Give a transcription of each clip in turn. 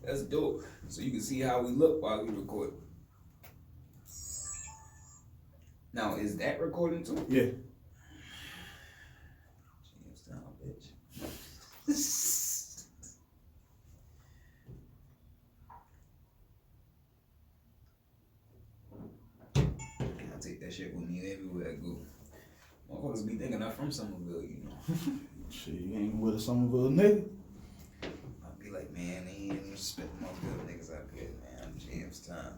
That's dope. So you can see how we look while we record. Now, is that recording too? Yeah. Jamestown, bitch. I take that shit with me everywhere I go. Motherfuckers be thinking I'm from Somerville, you know. Shit, you ain't with a Somerville nigga. I'll be like, man, they ain't even respect my good niggas out there, man. I'm Jamestown.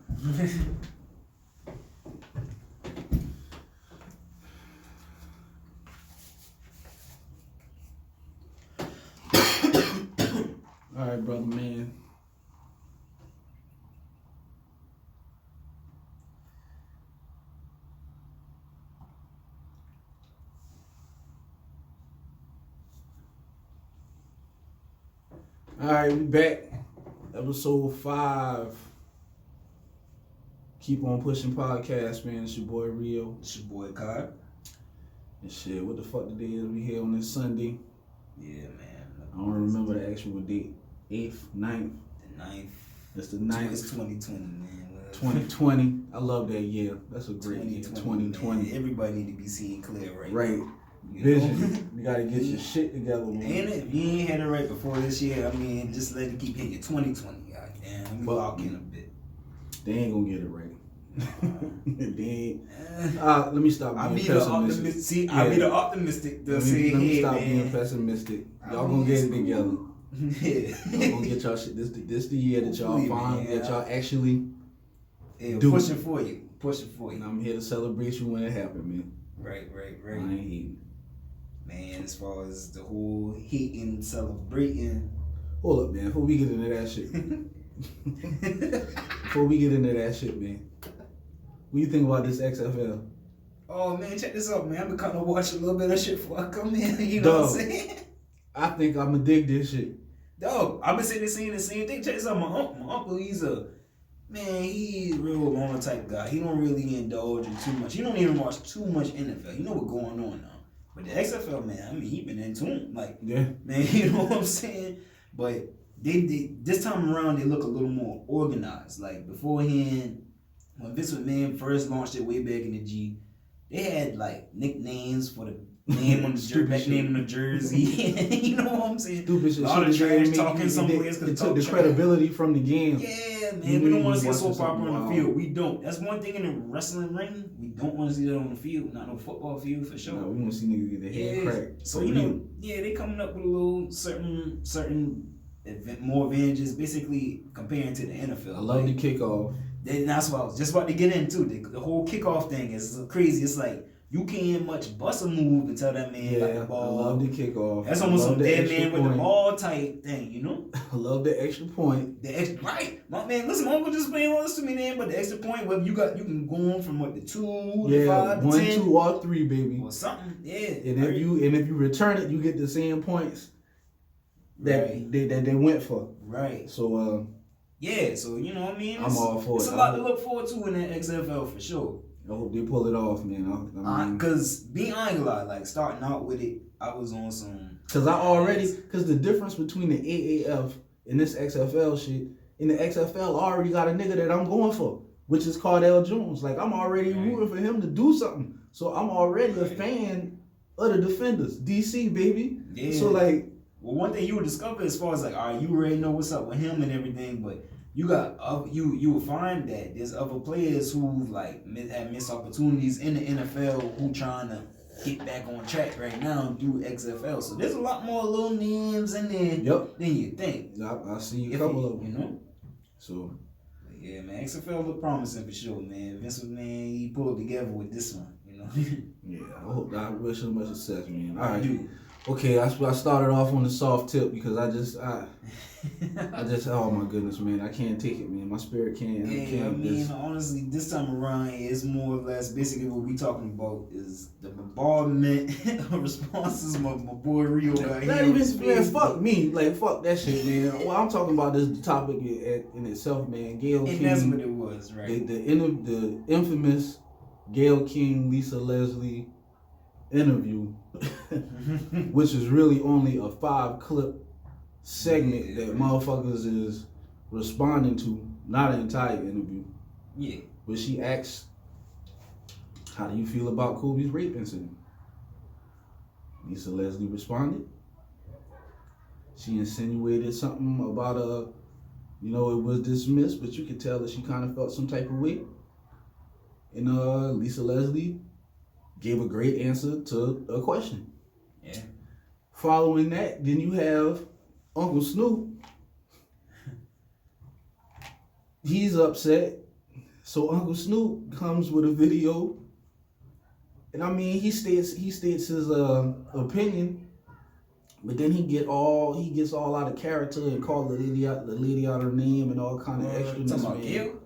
All right, brother, man. All right, we back. Episode 5. Keep on pushing podcast, man. It's your boy Rio. It's your boy Kai. And shit, what the fuck the day is we here on this Sunday? Yeah, man. I don't remember the actual date. 8th, 9th. The 9th. That's the 9th. It's 2020, man. 2020. I love that year. That's a great year. 2020. Man. Everybody need to be seeing clear right Right. now. Vision. You gotta get your shit together, man. And if you ain't had it right before this year, I mean, just let it keep hitting 2020. Goddamn, let me lock in a bit. They ain't gonna get it right. They ain't. Let me stop being pessimistic. See, yeah. I'll be the optimistic. Let me stop being pessimistic. Y'all gonna get it together. Yeah. Y'all gonna get y'all shit. This the year that y'all find that y'all actually do. Pushing for you. And I'm here to celebrate you when it happened, man. Right. I ain't hating. Man, as far as the whole hating, celebrating. Hold up, man. Before we get into that shit. Man. What do you think about this XFL? Oh, man, check this out, man. I've been kind of watching a little bit of shit before I come in. You know what I'm saying? I think I'm going to dig this shit. Dog, I've been sitting there saying the same thing. Check this out. My uncle, he's a real loner type guy. He don't really indulge in too much. He don't even watch too much NFL. You know what's going on now. But the XFL, man, I mean, he been in tune. Like, yeah, man, you know what I'm saying? But they this time around, they look a little more organized. Like, beforehand, when Vince McMahon first launched it way back in the G, they had, like, nicknames for the name on the jersey, name on the jersey. You know what I'm saying? Stupid shit. A lot of trash talking some players. It took the credibility from the game. Yeah, man. We don't want to see a soap opera on the field. We don't. That's one thing in the wrestling ring. We don't want to see that on the field. Not no football field for sure. No, we want to see niggas get their head cracked. So, you know, they coming up with a little certain more advantages, basically comparing to the NFL. I love the kickoff. That's what I was just about to get into. The whole kickoff thing is crazy. It's like, you can't much bust a move until that man got the ball. I love the kickoff. That's almost some dead man with the ball type thing, you know? I love the extra point. Right. My man, listen, my uncle just playing all this to me, man, but the extra point, whether you can go on from what, the 2, the 5, the 1, 10. 2, or 3, baby. Or something. Yeah. And if you return it, you get the same points that they went for. Right. So yeah, so you know what I mean? I'm all for it. It's a lot to look forward to in the XFL for sure. I hope they pull it off, man. Cause I ain't gonna lie, like starting out with it, I was on some. Cause the difference between the AAF and this XFL shit, in the XFL, I already got a nigga that I'm going for, which is Cardell Jones. Like, I'm already rooting for him to do something. So I'm already a fan of the Defenders, DC baby. Yeah. So like, well, one thing you would discover as far as like, all right, you already know what's up with him and everything, but you got you will find that there's other players who like have missed opportunities in the NFL who trying to get back on track right now through XFL. So there's a lot more little names in there than you think. I see a couple of them. You know. So yeah, man, XFL look promising for sure, man. Vince McMahon, he pulled together with this one. You know. Yeah, I wish him much success, man. All right. Okay, I started off on the soft tip because I just oh my goodness, man, I can't take it, man. My spirit can't. Honestly, this time around, it's more or less basically what we talking about is the bombardment of responses my boy Rio got here. Man, fuck me, like fuck that shit, man. What I'm talking about is the topic in itself, man. Gayle King. And that's what it was, right? The infamous Gayle King, Lisa Leslie interview, which is really only a 5-clip segment that motherfuckers is responding to, not an entire interview. Yeah. But she asked, how do you feel about Kobe's rape incident? Lisa Leslie responded. She insinuated something about it was dismissed, but you could tell that she kind of felt some type of way. And Lisa Leslie gave a great answer to a question. Yeah. Following that, then you have Uncle Snoop. He's upset. So Uncle Snoop comes with a video. And I mean, he states his opinion, but then he gets all out of character and call the lady out her name and all kind of extra. Talking about Gayle?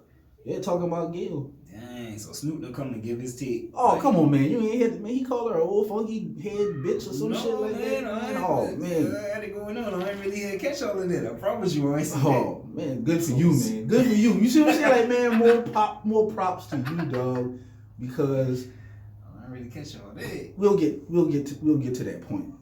Yeah, talking about Gayle. Dang, so Snoop done come to give his take. Oh, come on, man. You ain't hear, man. He called her an old funky head bitch or some shit like man, that. Oh, man. I had it going on. I ain't really had catch all of that. I promise you, I ain't seen Oh, man. Good for you, man. Good for you. You see what I'm saying? Like, man, more props to you, dog. Because I ain't really catch all that. we'll get to that point.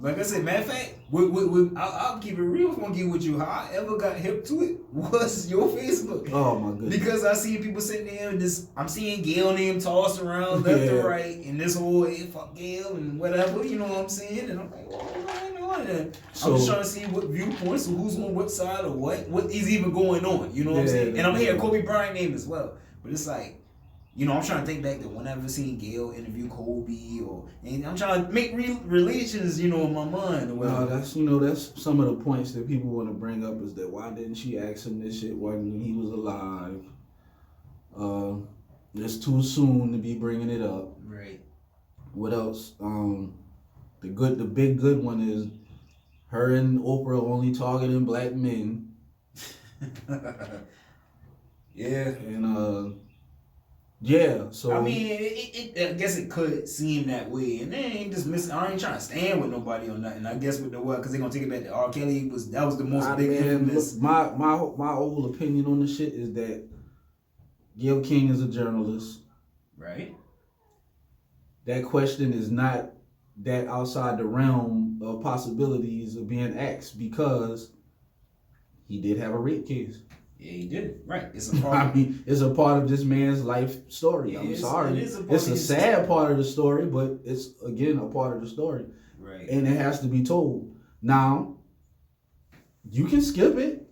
Like I said, matter of fact, I'll keep it real funky with you. How I ever got hip to it was your Facebook. Oh my goodness. Because I see people sitting there and I'm seeing Gayle name tossed around left and right, and this whole hey, fuck Gayle and whatever, you know what I'm saying? And I'm like, what's going on? And I'm just trying to see what viewpoints, or who's on what side, or what is even going on. You know what I'm saying? And I'm hearing Kobe Bryant name as well, but it's like, you know, I'm trying to think back to whenever seen Gayle interview Kobe, and I'm trying to make relations, you know, in my mind. Well, that's some of the points that people want to bring up is that why didn't she ask him this shit when he was alive? It's too soon to be bringing it up. Right. What else? The big good one is her and Oprah only targeting black men. Yeah. And yeah, so I mean, I guess it could seem that way, and they ain't dismissing. I ain't trying to stand with nobody or nothing. I guess with the what, because they're gonna take it back to R. Kelly. That was the most big infamous. My old opinion on the shit is that Gayle King is a journalist. Right. That question is not that outside the realm of possibilities of being asked because he did have a rape case. Yeah, he did. Right. It's a part. I mean, it's a part of this man's life story. I'm sorry. It's a sad part of the story, but it's again a part of the story. Right. And it has to be told. Now, you can skip it.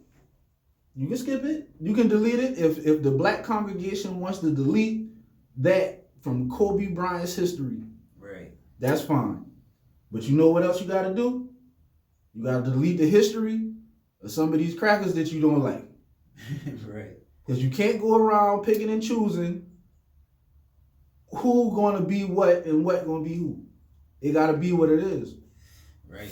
You can skip it. You can delete it. If the black congregation wants to delete that from Kobe Bryant's history, right, that's fine. But you know what else you got to do? You got to delete the history of some of these crackers that you don't like. Right. Because you can't go around picking and choosing who gonna be what and what gonna be who. It gotta be what it is. Right.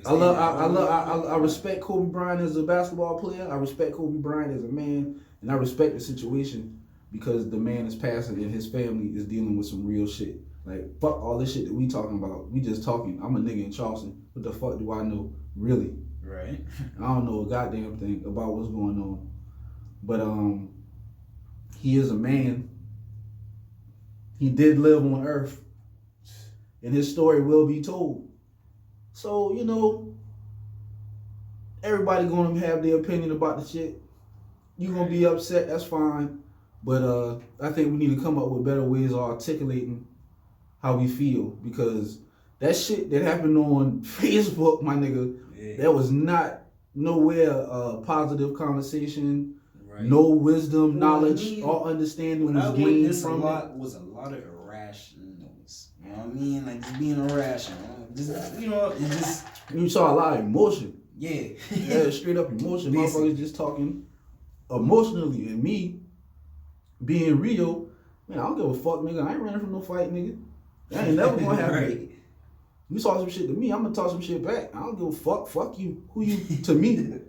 I respect Kobe Bryant as a basketball player. I respect Kobe Bryant as a man, and I respect the situation because the man is passing and his family is dealing with some real shit. Like fuck all this shit that we talking about. We just talking. I'm a nigga in Charleston. What the fuck do I know? Really? Right. I don't know a goddamn thing about what's going on. But he is a man. He did live on earth. And his story will be told. So, you know, everybody gonna have their opinion about the shit. You gonna be upset, that's fine. But I think we need to come up with better ways of articulating how we feel. Because that shit that happened on Facebook, my nigga, that was not nowhere a positive conversation. Right. No wisdom, knowledge, or understanding was gained from it. Was a lot of irrationalness. You know what I mean? Like just being irrational. Just, you know, it just. You saw a lot of emotion. Yeah. Yeah, straight up emotion. Motherfuckers just talking emotionally. And me being real, man, I don't give a fuck, nigga. I ain't running from no fight, nigga. That ain't never gonna happen. Right. You talk some shit to me, I'm gonna talk some shit back. I don't give a fuck. Fuck you. Who you to me?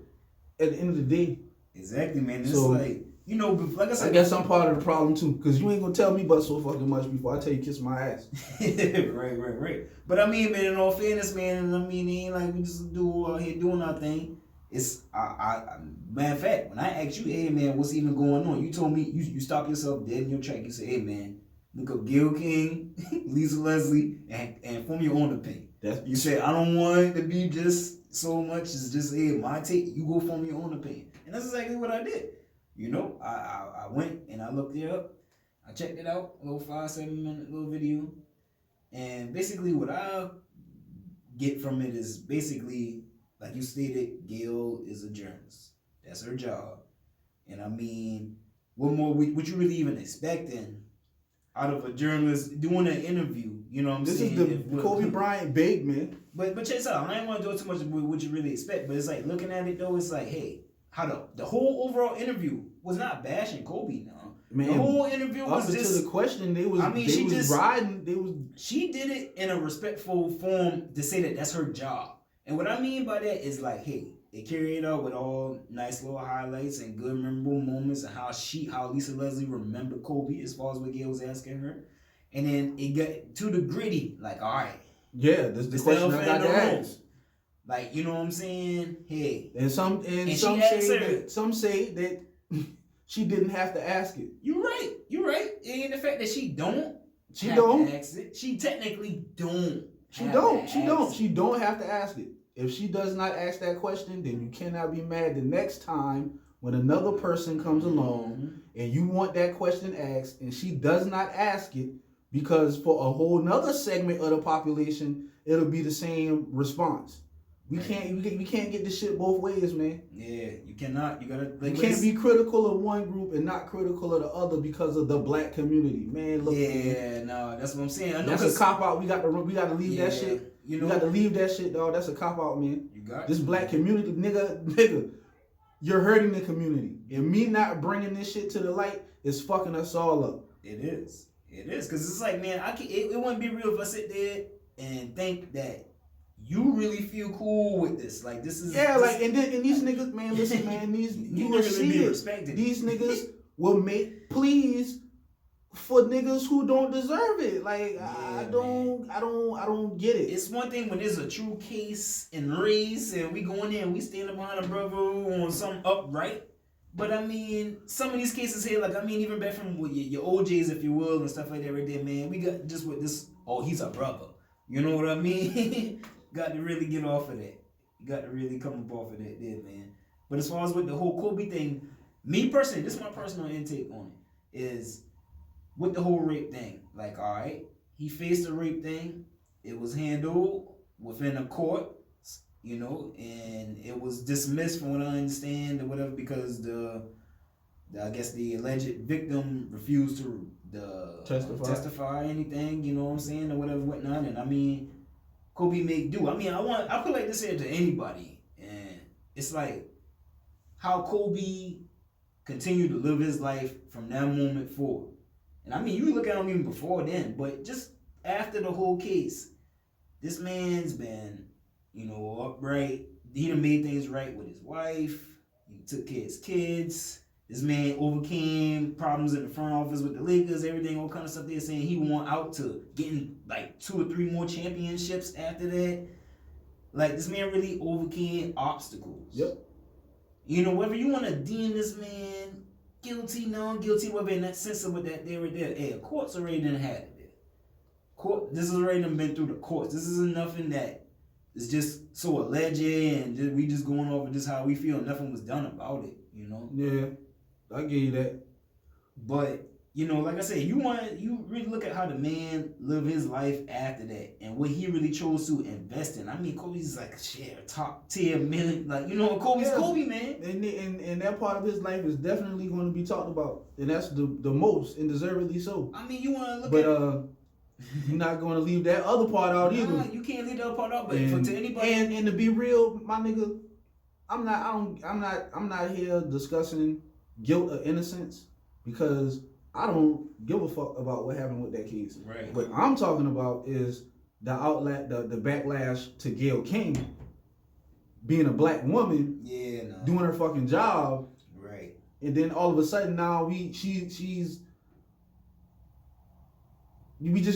At the end of the day. Exactly, man. It's so, like, you know, like I said, I guess I'm part of the problem too, because you ain't gonna tell me but so fucking much before I tell you kiss my ass. right. But I mean, man, in all fairness, man, I mean, it ain't like we just here doing our thing. It's matter of fact, when I asked you, hey man, what's even going on? You told me you stopped yourself dead in your track. You said, hey man, look up Gayle King, Lisa Leslie, and form your own opinion. You say, I don't want it to be just so much as just my take. You go form your own opinion. And that's exactly what I did. You know, I went and I looked it up. I checked it out, a little 5-7 minute little video. And basically what I get from it is basically, like you stated, Gayle is a journalist. That's her job. And I mean, what more would you really even expecting out of a journalist doing an interview? You know what I'm saying? This is the Kobe Bryant big, man. But check this out. I ain't want to do too much with what you really expect, but it's like looking at it though, it's like, hey, how the whole overall interview was not bashing Kobe now. Man, the whole interview was just to the question. They was riding. She did it in a respectful form to say that that's her job. And what I mean by that is like, hey, it carried out with all nice little highlights and good memorable moments and how Lisa Leslie remembered Kobe as far as what Gayle was asking her. And then it got to the gritty, like, all right. Yeah, this the question I got to ask. Like, you know what I'm saying? Hey. And some say that she didn't have to ask it. You're right. And the fact that she don't ask it, she technically don't. She don't have to ask it. If she does not ask that question, then you cannot be mad the next time when another person comes along and you want that question asked and she does not ask it, because for a whole nother segment of the population, it'll be the same response. We can't get this shit both ways, man. Yeah, you cannot. You gotta. You can't be critical of one group and not critical of the other because of the black community, man. Look, man. No, that's what I'm saying. I know that's a cop out. We got to leave that shit. You got to leave that shit, dog. That's a cop out, man. You got this black community, nigga. You're hurting the community, and me not bringing this shit to the light is fucking us all up. It is, because it's like, man, it wouldn't be real if I sit there and think that you really feel cool with this. Like, this is... Yeah, like, and these niggas, man, listen, man, you will see it. These niggas will make pleas for niggas who don't deserve it. Like, yeah, I don't get it. It's one thing when there's a true case in race and we go in there and we stand behind a brother on something upright. But I mean, some of these cases here, like, I mean, even back from your OJs, if you will, and stuff like that right there, man, we got just with this, oh, he's a brother. You know what I mean? Got to really get off of that. You got to really come up off of that there, man. But as far as with the whole Kobe thing, me personally, this is my personal intake on it, is with the whole rape thing. Like, all right, he faced the rape thing. It was handled within a court, you know, and it was dismissed from what I understand or whatever because I guess the alleged victim refused to testify anything, you know what I'm saying, or whatever, whatnot. And I mean, Kobe made do. I mean, I feel like this here to anybody, and it's like how Kobe continued to live his life from that moment forward. And I mean, you look at him even before then, but just after the whole case, this man's been, you know, upright. He done made things right with his wife. He took care of his kids. This man overcame problems in the front office with the Lakers, everything, all kind of stuff. They're saying he went out to getting like 2 or 3 more championships after that. Like, this man really overcame obstacles. Yep. You know, whether you want to deem this man guilty, non-guilty, whether in that sense of what that they were there, hey, the courts already done had it there. This has already done been through the courts. This isn't nothing that is just so alleged and we just going over just how we feel. Nothing was done about it, you know? Yeah. I give you that. But, you know, like I said, you really look at how the man lived his life after that and what he really chose to invest in. I mean, Kobe's like, shit, top tier million. Like, you know, Kobe's Kobe, man. And that part of his life is definitely going to be talked about. And that's the most, and deservedly so. I mean, you want to look at it. You're not going to leave that other part out either. Nah, you can't leave that other part out, but to anybody. And to be real, my nigga, I'm not here discussing guilt or innocence because I don't give a fuck about what happened with that case. Right. What I'm talking about is the backlash to Gayle King being a black woman, doing her fucking job. Right. And then all of a sudden now we just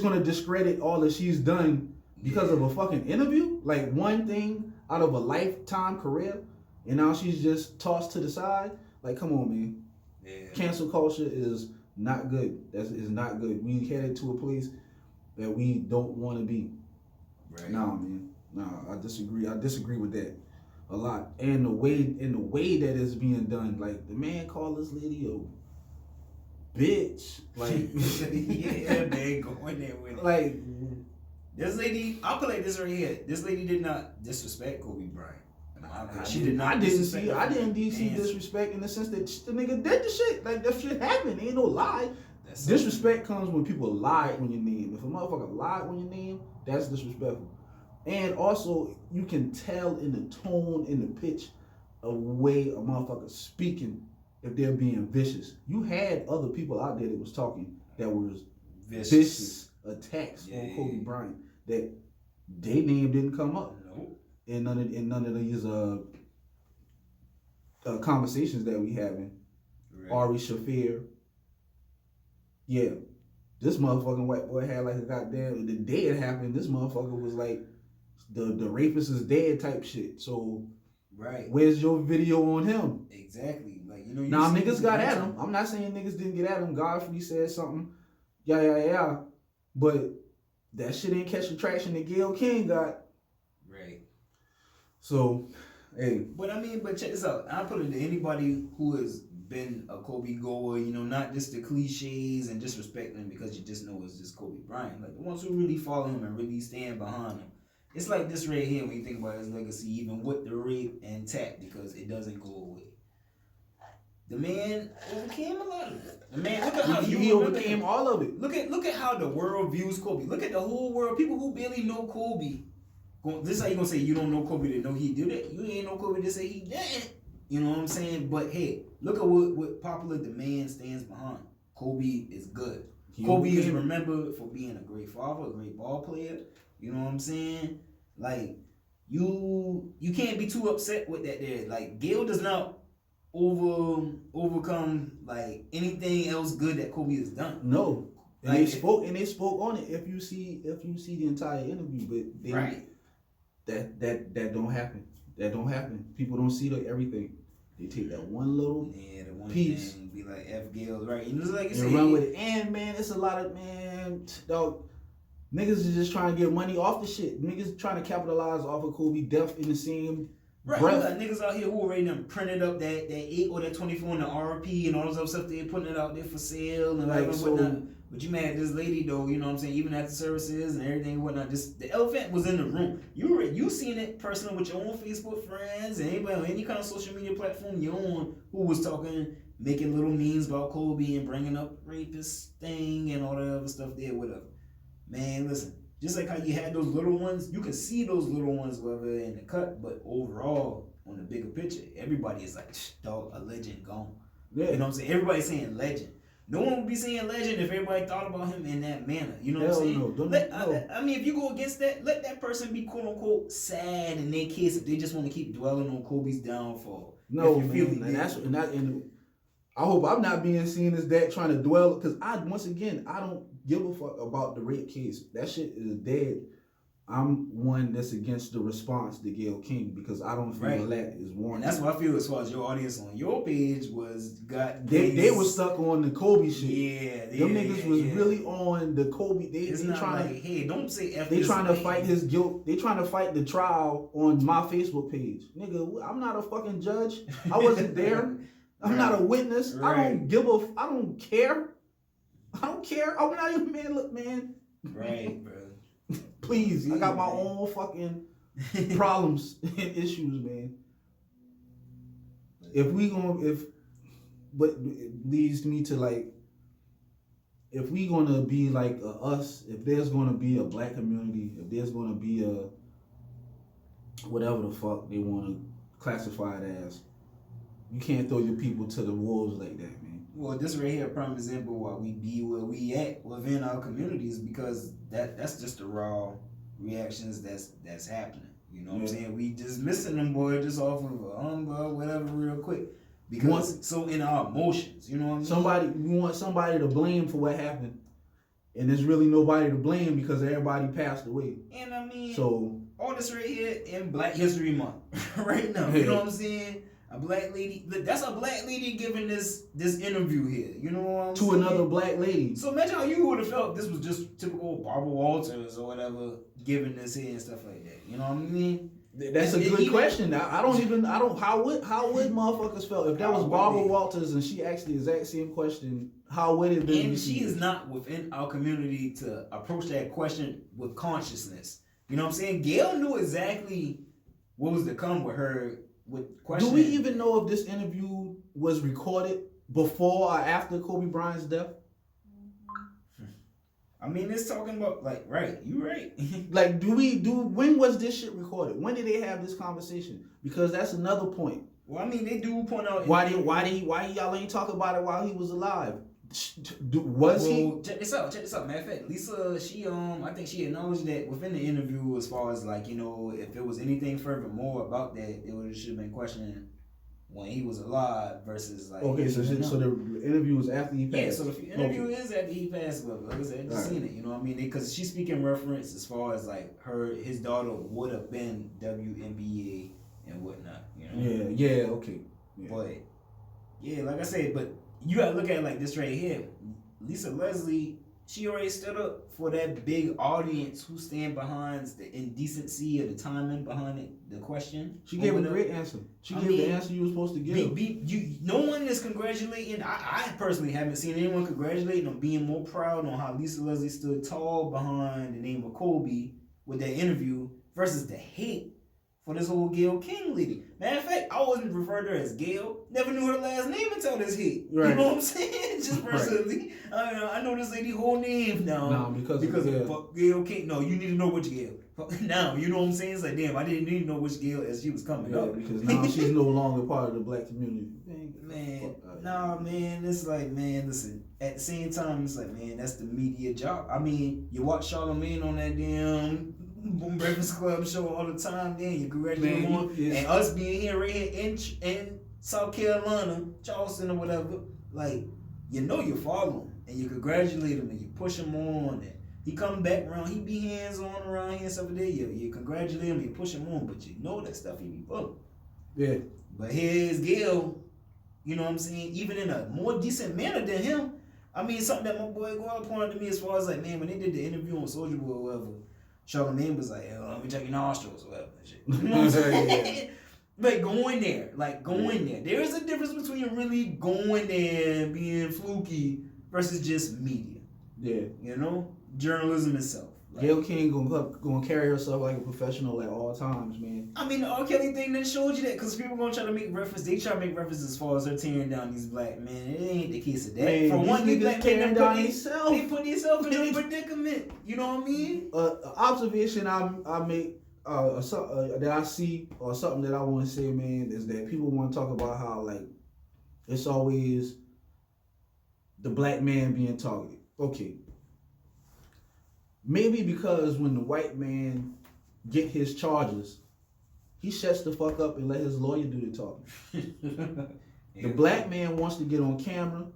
gonna discredit all that she's done because of a fucking interview? Like one thing out of a lifetime career, and now she's just tossed to the side? Like, come on, man. Yeah. Cancel culture is Not good. That's is not good. We headed to a place that we don't want to be. Right. Nah, man. Nah, I disagree. I disagree with that a lot. And the way that it's being done, like the man called this lady a bitch. Like yeah, man, going there with it. Like this lady, I'll put like this right here. This lady did not disrespect Kobe Bryant. She did not. I didn't see disrespect in the sense that the nigga did the shit. Like that shit happened. Ain't no lie. Disrespect comes when people lie on your name. If a motherfucker lied on your name, that's disrespectful. And also, you can tell in the tone, in the pitch, of way a motherfucker speaking if they're being vicious. You had other people out there that was talking that was vicious attacks on Kobe Bryant that their name didn't come up. Nope. In none of these conversations that we having. Right. Ari Shaffir. Yeah. This motherfucking white boy had like a goddamn, the day it happened, this motherfucker was like, the rapist is dead type shit. So, right, where's your video on him? Exactly. Like, you know, now niggas got at him. I'm not saying niggas didn't get at him. Godfrey said something. Yeah. But that shit ain't catch the traction that Gayle King got. Right. So, hey. But check this out. I put it to anybody who has been a Kobe goer, you know, not just the cliches and disrespecting him because you just know it's just Kobe Bryant. Like the ones who really follow him and really stand behind him. It's like this right here when you think about his legacy, even with the rape and tap, because it doesn't go away. The man overcame a lot of it. The man, look at how he overcame all of it. Look at how the world views Kobe. Look at the whole world. People who barely know Kobe. This is how you gonna say you don't know Kobe to know he did it. You ain't know Kobe to say he didn't. You know what I'm saying? But hey, look at what popular demand stands behind. Kobe is good. Kobe is remembered for being a great father, a great ball player. You know what I'm saying? Like, you can't be too upset with that there. Like, Gayle does not overcome like anything else good that Kobe has done. No. And like, they spoke on it if you see the entire interview, but they, right. That don't happen. That don't happen. People don't see everything. They take that one little the one piece, thing, be like F Gayle, right? And it's like and run with it. And man, it's a lot of dog. Niggas is just trying to get money off the shit. Niggas trying to capitalize off of Kobe death in the same right. breath. You got niggas out here who already done printed up that 8 or that 24 in the RP and all those other stuff. They're putting it out there for sale and like whatnot. But you mad at this lady though, you know what I'm saying? Even after services and everything and whatnot, just the elephant was in the room. You seen it personally with your own Facebook friends and anybody on any kind of social media platform you're on who was talking, making little memes about Kobe and bringing up rapist thing and all that other stuff there, whatever. Man, listen, just like how you had those little ones, you can see those little ones whether in the cut, but overall, on the bigger picture, everybody is like, dog, a legend gone. Yeah. You know what I'm saying? Everybody's saying legend. No one would be saying legend if everybody thought about him in that manner. You know what I'm saying? No. I mean, if you go against that, let that person be quote unquote sad in their case if they just want to keep dwelling on Kobe's downfall. No, man, I hope I'm not being seen as that trying to dwell, because I don't give a fuck about the rape case. That shit is dead. I'm one that's against the response to Gayle King because I don't feel that is warranted. And that's what I feel as far as your audience on your page they were stuck on the Kobe shit. Yeah, them niggas was really on the Kobe. They trying to hey, don't say F. They trying to fight his guilt. They trying to fight the trial on my Facebook page. Nigga, I'm not a fucking judge. I wasn't there. I'm not a witness. Right. I don't care. I don't care. I'm not even, man. Look, man. Right, bro. Please, I got my own fucking problems and issues, man. But it leads me to like, if we gonna be like us, if there's gonna be a black community, if there's gonna be a whatever the fuck they want to classify it as, you can't throw your people to the wolves like that, man. Well, this right here, a prime example why we be where we at within our communities, because that's just the raw reactions that's happening. You know what I'm saying? We just missing them boy just off of a whatever real quick. Because so in our emotions, you know what I mean? We want somebody to blame for what happened. And there's really nobody to blame because everybody passed away. And I mean, so all this right here in Black History Month right now. You know what I'm saying? A black lady. That's a black lady giving this interview here. You know what I'm saying? To another black lady. So imagine how you would have felt if this was just typical Barbara Walters or whatever giving this here and stuff like that. You know what I mean? That's a good question. How would motherfuckers felt if that was Barbara Walters and she asked the exact same question? How would it be? And she is not within our community to approach that question with consciousness. You know what I'm saying? Gayle knew exactly what was to come with her with questioning. Do we even know if this interview was recorded before or after Kobe Bryant's death? I mean, it's talking about you right. When was this shit recorded? When did they have this conversation? Because that's another point. Well, I mean, they do point out why y'all ain't talk about it while he was alive? Check this out. Matter of fact, Lisa, she I think she acknowledged that within the interview, as far as if it was anything further more about that, it should have been questioning when he was alive versus Okay, so the interview was after he passed. Yeah, so the interview is after he passed. But like I said, I just seen it. You know what I mean? Because she's speaking reference as far as his daughter would have been WNBA and whatnot. You know? Yeah, okay. Yeah. But yeah, like I said, but you gotta look at it like this right here. Lisa Leslie, she already stood up for that big audience who stand behind the indecency or the timing behind it, the question. She gave a great answer. She gave the answer you were supposed to give. No one is congratulating. I personally haven't seen anyone congratulating on being more proud on how Lisa Leslie stood tall behind the name of Kobe with that interview versus the hate for this whole Gayle King lady. Matter of fact, I wasn't referred to her as Gayle. Never knew her last name until this hit. Right. You know what I'm saying? Just personally. Right. I know this lady whole name now. No, because of Gayle King. No, you need to know which Gayle. Now, you know what I'm saying? It's like, damn, I didn't even know which Gayle as she was coming up. Because now she's no longer part of the black community. Man, it's like, man, listen, at the same time, it's like, man, that's the media job. I mean, you watch Charlamagne on that damn Breakfast Club show all the time, then you congratulate him on, and us being here right here in South Carolina, Charleston or whatever, you follow him, and you congratulate him, and you push him on, and he come back around, he be hands-on around here and stuff like that, you congratulate him, you push him on, but you know that stuff he be pulling. Yeah. But here's Gayle, you know what I'm saying, even in a more decent manner than him. I mean, something that my boy Gayle pointed out to me as far as man, when they did the interview on Soulja Boy or whatever, Charlamagne was like, let me check your nostrils or whatever. You know what I'm saying? Going there. There is a difference between really going there and being fluky versus just media. Yeah. You know? Journalism itself. Gayle King gonna carry herself like a professional at all times, man. I mean, the R. Kelly thing that showed you that, because people gonna try to make reference. They try to make reference as far as they're tearing down these black men. It ain't the case of that. Man, for one, these black men they put themselves in a predicament. You know what I mean? Observation I make that I see, or something that I want to say, man, is that people want to talk about how it's always the black man being targeted. Okay. Maybe because when the white man get his charges, he shuts the fuck up and let his lawyer do the talking. The black man wants to get on camera.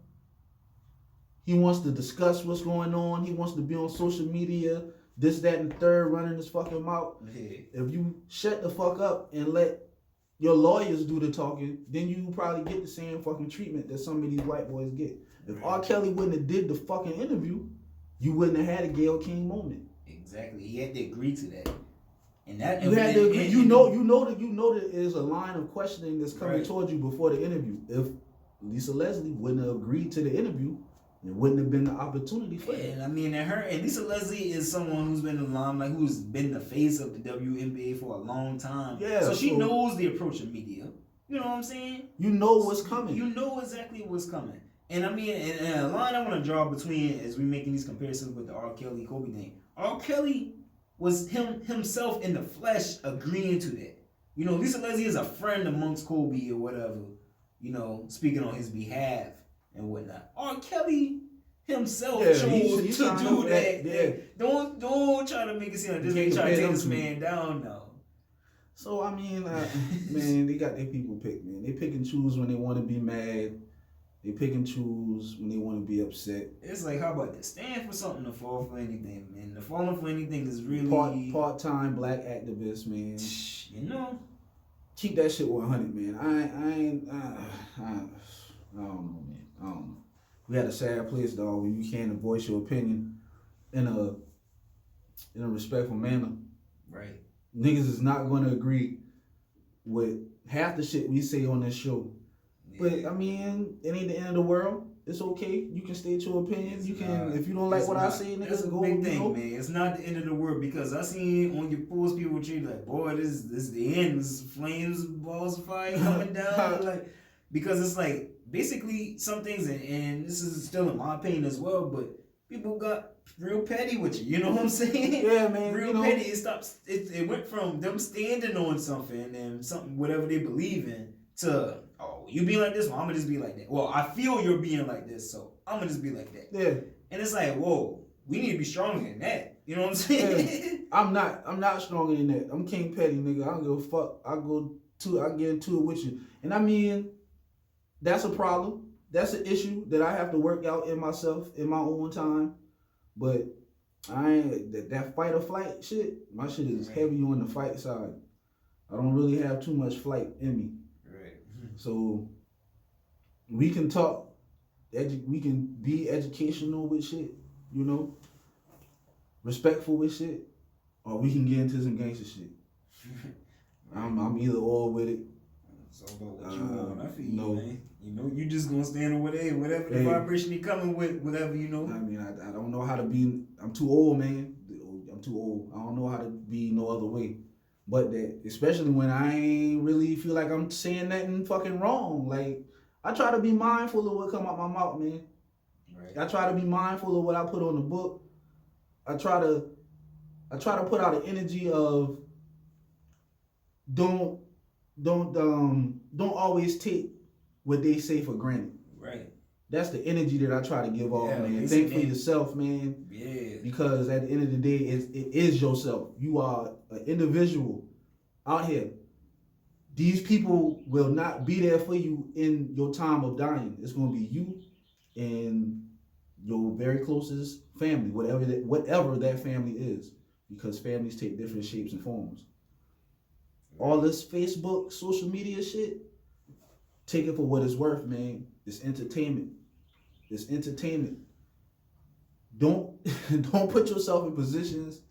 He wants to discuss what's going on. He wants to be on social media, this, that, and third, running his fucking mouth. Yeah. If you shut the fuck up and let your lawyers do the talking, then you probably get the same fucking treatment that some of these white boys get. If R. Kelly wouldn't have did the fucking interview, you wouldn't have had a Gayle King moment. Exactly. He had to agree to that. And that you had to agree. You know that there's a line of questioning that's coming towards you before the interview. If Lisa Leslie wouldn't have agreed to the interview, it wouldn't have been the opportunity for it. And I mean, and Lisa Leslie is someone who's been in the limelight, who's been the face of the WNBA for a long time. Yeah. So she knows the approach of media. You know what I'm saying? You know what's coming. You know exactly what's coming. And I mean, and a line I want to draw between as we making these comparisons with the R. Kelly Kobe thing. R. Kelly was himself in the flesh agreeing to that. You know, Lisa Leslie is a friend amongst Kobe or whatever. You know, speaking on his behalf and whatnot. R. Kelly himself chose to do that. Yeah. Don't try to make it seem like this ain't trying to take this man down now. So I mean, man, they got their people picked, man. They pick and choose when they want to be mad. They pick and choose when they want to be upset. It's like, how about this? Stand for something to fall for anything, man. The falling for anything is really part-time black activist, man. You know, keep that shit 100, man. I don't know, man. I don't know. We had a sad place, dog, when you can't voice your opinion in a respectful manner. Right. Niggas is not going to agree with half the shit we say on this show. Yeah. But I mean, it ain't the end of the world. It's okay. You can state your opinion. You can, if you don't like what I say, niggas, that's a go. Big thing, man. It's not the end of the world because I seen on your post people treat like, boy, this is the end. This is flames, balls of fire coming down. Like, because it's like basically some things, and this is still in my opinion as well, but people got real petty with you. You know what I'm saying? Yeah, man. Real petty. It went from them standing on something and something whatever they believe in to, oh, you be like this, well, I'm gonna just be like that. Well, I feel you're being like this, so I'm gonna just be like that. Yeah. And it's like, whoa, we need to be stronger than that. You know what I'm saying? Yeah. I'm not stronger than that. I'm King Petty, nigga. I don't give a fuck. I get into it with you. And I mean, that's a problem. That's an issue that I have to work out in myself in my own time. But I ain't that fight or flight shit. My shit is heavy on the fight side. I don't really have too much flight in me. Right. So we can talk. We can be educational with shit. You know, respectful with shit, or we can get into some gangster shit. I'm either or with it. It's all about what you want. I feel you, man. You know, you just gonna stand over there, whatever the vibration you coming with, whatever you know. I mean, I don't know how to be. I'm too old, man. I'm too old. I don't know how to be no other way. But that, especially when I ain't really feel like I'm saying nothing fucking wrong. Like, I try to be mindful of what come out my mouth, man. Right. I try to be mindful of what I put on the book. I try to put out an energy of don't always take what they say for granted. Right. That's the energy that I try to give off, man. Think for yourself, man. Yeah. Because at the end of the day, it is yourself. You are an individual out here. These people will not be there for you in your time of dying. It's going to be you and your very closest family, whatever that family is, because families take different shapes and forms. All this Facebook, social media shit, take it for what it's worth, man. It's entertainment. It's entertainment. Don't put yourself in positions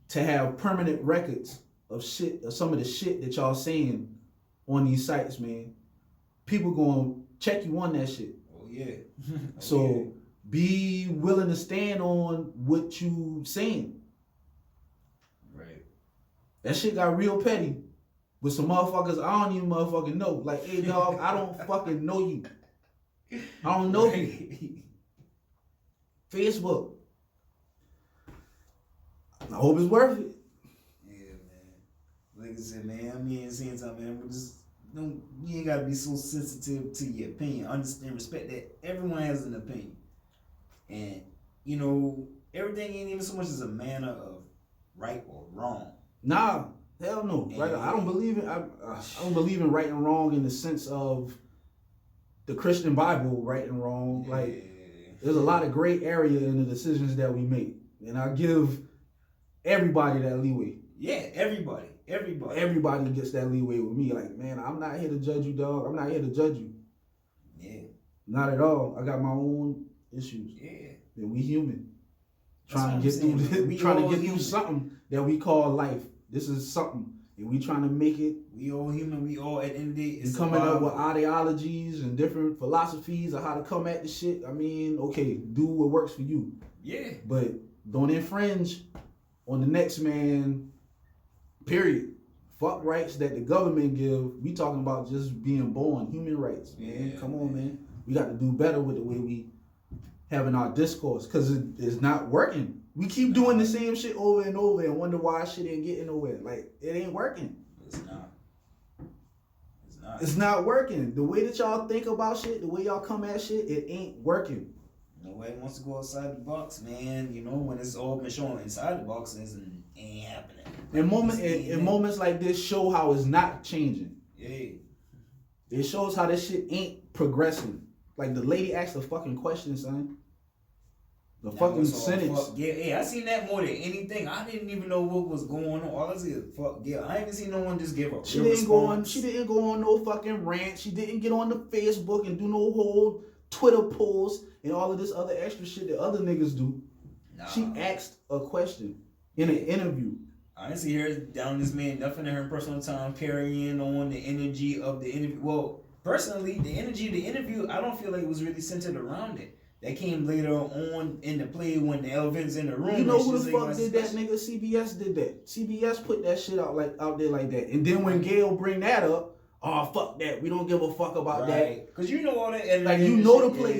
to have permanent records of shit, of some of the shit that y'all saying on these sites, man. People gonna check you on that shit. Oh yeah. So be willing to stand on what you saying. Right. That shit got real petty with some motherfuckers I don't even motherfucking know. Like, hey dog, I don't fucking know you. I don't know you. Facebook. I hope it's worth it. Yeah, man. Like I said, man, I mean, at the same time, man, you ain't gotta be so sensitive to your opinion. Understand, respect that everyone has an opinion. And, you know, everything ain't even so much as a manner of right or wrong. Nah, hell no. Right? I don't believe in I don't believe in right and wrong in the sense of the Christian Bible, right and wrong. Yeah. Like, there's a lot of gray area in the decisions that we make. And I give everybody that leeway. Yeah, everybody. Everybody gets that leeway with me. Like, man, I'm not here to judge you, dog. I'm not here to judge you. Yeah. Not at all. I got my own issues. Yeah. And we human. Trying to get through something that we call life. This is something. And we trying to make it. We all human. We all at the end of the day. It's coming up with ideologies and different philosophies of how to come at the shit. I mean, okay, do what works for you. Yeah. But don't infringe on the next man, period. Fuck rights that the government give. We talking about just being born, human rights, man. Yeah, come on, man. We got to do better with the way we having our discourse, because it's not working. We keep doing the same shit over and over and wonder why shit ain't getting nowhere. Like, it ain't working. It's not. It's not working. The way that y'all think about shit, the way y'all come at shit, it ain't working. Nobody wants to go outside the box, man. You know, when it's all been shown inside the box, it ain't happening. In moments like this show how it's not changing. Yeah. It shows how this shit ain't progressing. Like, the lady asked a fucking question, son. The fucking sentence. Yeah, I seen that more than anything. I didn't even know what was going on. All I see is fuck Gayle. I ain't even seen no one just give up. She didn't go on no fucking rant. She didn't get on the Facebook and do no whole Twitter posts and all of this other extra shit that other niggas do. Nah. She asked a question in an interview. I didn't see her down this man, nothing in her personal time, carrying on the energy of the interview. Well, personally, the energy of the interview, I don't feel like it was really centered around it. That came later on in the play when the elephant's in the room. You know who the fuck did that, nigga? CBS did that. CBS put that shit out there like that. And then when Gayle bring that up, oh fuck that. We don't give a fuck about that. Cause you know all that editing. Like you know the play,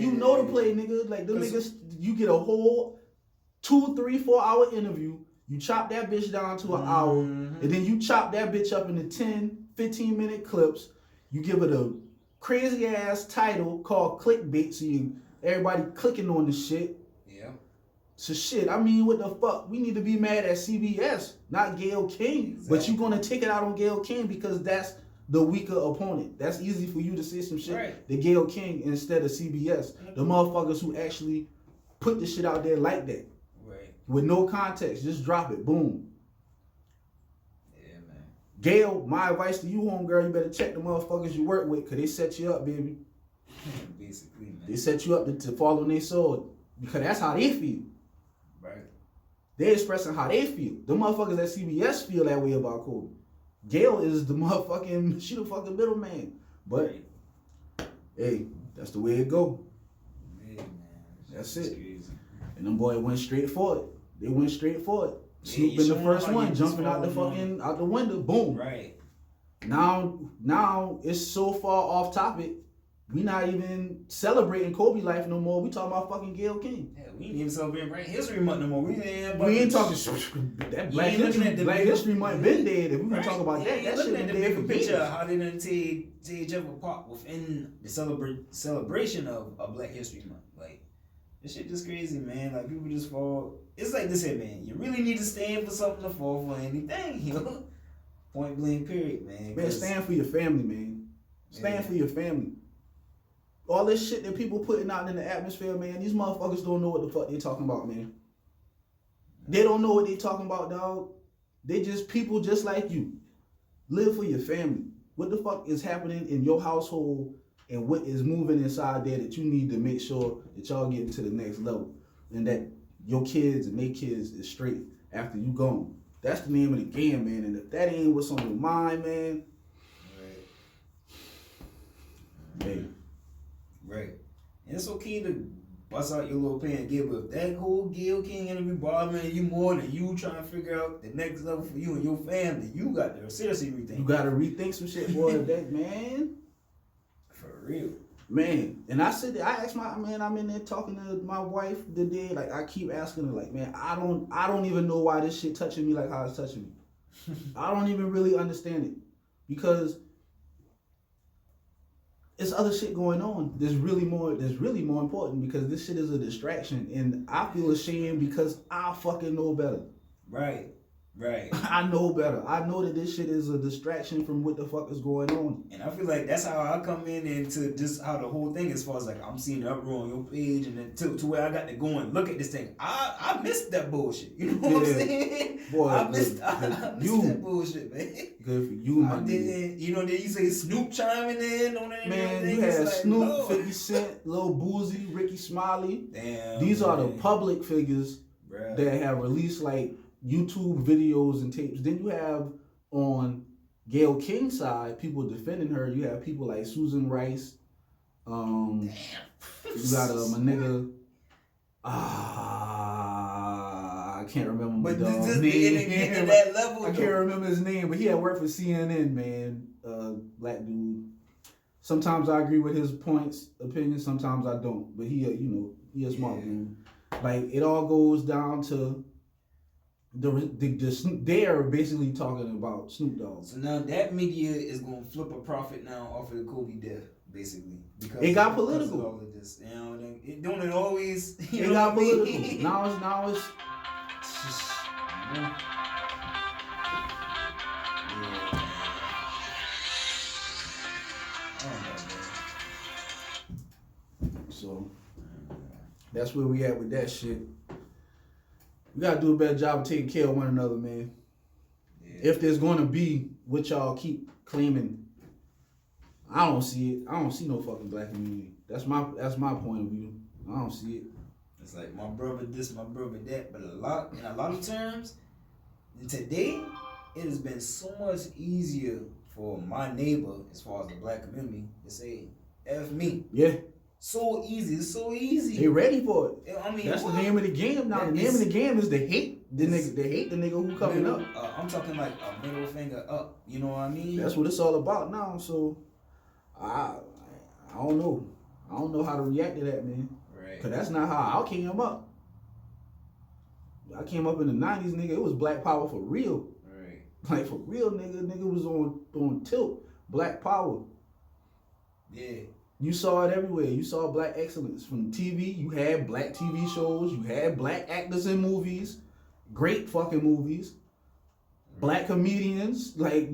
nigga. Like the niggas, you get a whole 2, 3, 4 hour interview. You chop that bitch down to an hour, and then you chop that bitch up into 10, 15-minute clips. You give it a crazy ass title called clickbait, so everybody clicking on the shit. Yeah. So shit, I mean, what the fuck? We need to be mad at CBS, not Gayle King. Exactly. But you gonna take it out on Gayle King because that's the weaker opponent. That's easy for you to say some shit to Gayle King instead of CBS. The motherfuckers who actually put the shit out there like that. With no context, just drop it, boom. Yeah, man. Gayle, my advice to you, homegirl, you better check the motherfuckers you work with, cause they set you up, baby. Basically, man. They set you up to fall on their sword, because that's how they feel. Right. They expressing how they feel. The motherfuckers at CBS feel that way about Kobe. Gayle is the motherfucking, she the fucking middleman. But, hey, that's the way it go. Yeah, man. That's it. Crazy. And them boys went straight for it. They went straight for it. Snoop been the first one, jumping out the window, boom. Right. Now it's so far off topic. We not even celebrating Kobe life no more. We talking about fucking Gayle King. Yeah, we ain't even celebrating Black History Month no more. We ain't talking that Black History Month been dead. If we gonna talk about that shit been dead for picture of how they done take each other apart within the celebration of Black History Month. Like, this shit just crazy, man. Like, people just fall. It's like this here, man. You really need to stand for something to fall for anything, you know? Point blank, period, man. Man, stand for your family, man. Stand for your family. All this shit that people putting out in the atmosphere, man, these motherfuckers don't know what the fuck they talking about, man. They don't know what they talking about, dog. They just people just like you. Live for your family. What the fuck is happening in your household and what is moving inside there that you need to make sure that y'all getting to the next level and that your kids and their kids is straight after you gone. That's the name of the game, man. And if that ain't what's on your mind, man, hey. Right. And it's okay to bust out your little pen and give, but if that whole Gayle King interview bothering you more than you trying to figure out the next level for you and your family, you got to seriously rethink. You got to rethink some shit, boy. That, man. For real. Man. And I said that, I asked I'm in there talking to my wife the day, like, I keep asking her, like, man, I don't even know why this shit touching me like how it's touching me. I don't even really understand it. Because it's other shit going on. There's really more important because this shit is a distraction. And I feel ashamed because I fucking know better. Right. I know better. I know that this shit is a distraction from what the fuck is going on. And I feel like that's how I come in into just how the whole thing, as far as like I'm seeing the uproar on your page and then to where I got to go and look at this thing. I missed that bullshit. You know what I'm saying? Boy, I missed that bullshit, man. Good for you, my nigga. You know, then you say Snoop chiming in on that. Man, you had like, Snoop, 50 Cent, Lil Boozy, Ricky Smiley. Damn. These are the public figures that have released like YouTube videos and tapes. Then you have on Gayle King's side people defending her. You have people like Susan Rice. You got my nigga. I can't remember my dog's name. That level, I can't remember his name, but he had worked for CNN, man. Black dude. Sometimes I agree with his opinions. Sometimes I don't. But he a smart dude. Like, it all goes down to they're basically talking about Snoop Dogg. So now that media is gonna flip a profit now off of the Kobe death, basically. Because it got political. All of this, don't it always? It got political. Now it's. So, That's where we at with that shit. We gotta do a better job of taking care of one another, man. Yeah. If there's gonna be what y'all keep claiming, I don't see it. I don't see no fucking black community. That's my point of view. I don't see it. It's like my brother this, my brother that, but in a lot of terms, today it has been so much easier for my neighbor, as far as the black community, to say F me. Yeah. So easy. It's so easy. They ready for it. I mean, that's the name of the game now. The name of the game is they hate the nigga. They hate the nigga who coming up. I'm talking like a middle finger up. You know what I mean? That's what it's all about now. So I don't know. I don't know how to react to that, man. Right. Cause that's not how I came up. I came up in the 90s, nigga. It was black power for real. Right. Like for real, nigga. Nigga was on tilt. Black power. Yeah. You saw it everywhere. You saw black excellence from TV. You had black TV shows. You had black actors in movies. Great fucking movies. Black comedians. Like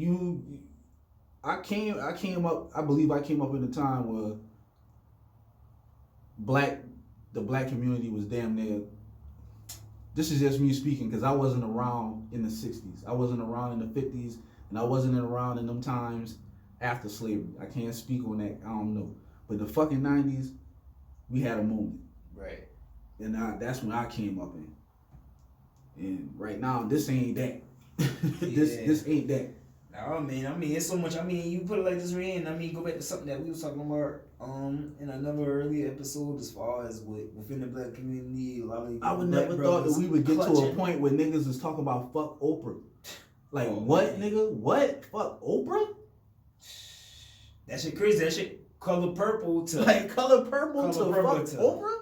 I came up. I believe I came up in a time where the black community was damn near. This is just me speaking because I wasn't around in the 60s. I wasn't around in the 50s, and I wasn't around in them times after slavery. I can't speak on that. I don't know. But the fucking 90s, we had a moment. Right. And that's when I came up in. And right now, this ain't that. This ain't that. No, man. I mean, it's so much. I mean, you put it like this, Rand. I mean, go back to something that we was talking about in another earlier episode, as far as within the black community, a lot of I would never thought that we would get to a point where niggas is talking about fuck Oprah. Like what, man. Nigga? What? Fuck Oprah? That shit crazy. That shit color purple to fuck Oprah.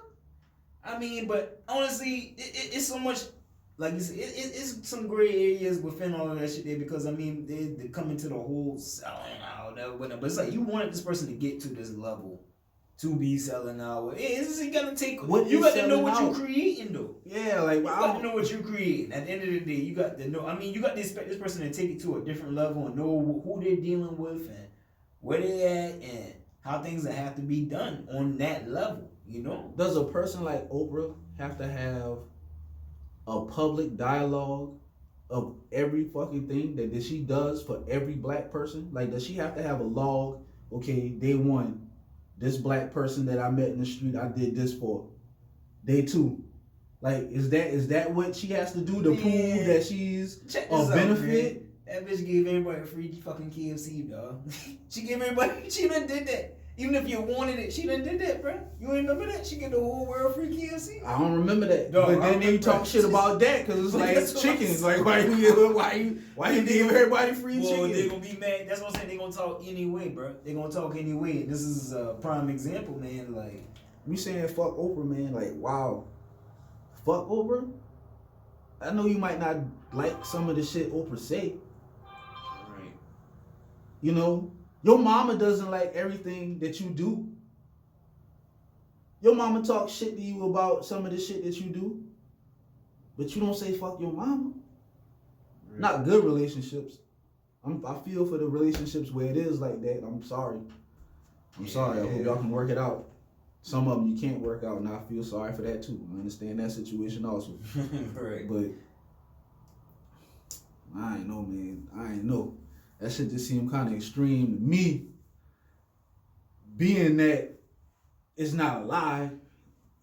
I mean, but honestly, it's so much. Like it's some gray areas within all of that shit there, because I mean they come into the whole selling out whatever. But it's like you wanted this person to get to this level to be selling out. You gotta take what you got to know what you're creating though. Yeah, like you got to know what you're creating. At the end of the day, you got to know. I mean, you got to expect this person to take it to a different level and know who they're dealing with and where they at and how things that have to be done on that level. You know, does a person like Oprah have to have a public dialogue of every fucking thing that she does for every black person? Like, does she have to have a log? Okay, day one, this black person that I met in the street, I did this for. Day two, like, is that what she has to do to prove that she's a benefit? That bitch gave everybody a free fucking KFC, dog. She gave everybody. She done did that. Even if you wanted it, she done did that, bro. You remember that? She get the whole world free KFC. I don't remember that. No, but then they talk shit about that because it's like it's chickens. Like why you give everybody free chicken? Well, they gonna be mad. That's what I'm saying. They gonna talk anyway, bro. They gonna talk anyway. This is a prime example, man. Like we saying fuck Oprah, man. Like wow, fuck Oprah. I know you might not like some of the shit Oprah say. Right. You know. Your mama doesn't like everything that you do. Your mama talks shit to you about some of the shit that you do. But you don't say fuck your mama. Right. Not good relationships. I feel for the relationships where it is like that. I'm sorry. I'm sorry. I hope y'all can work it out. Some of them you can't work out, and I feel sorry for that too. I understand that situation also. Right. But I ain't know, man. I ain't know. That shit just seemed kind of extreme to me. Being that it's not a lie,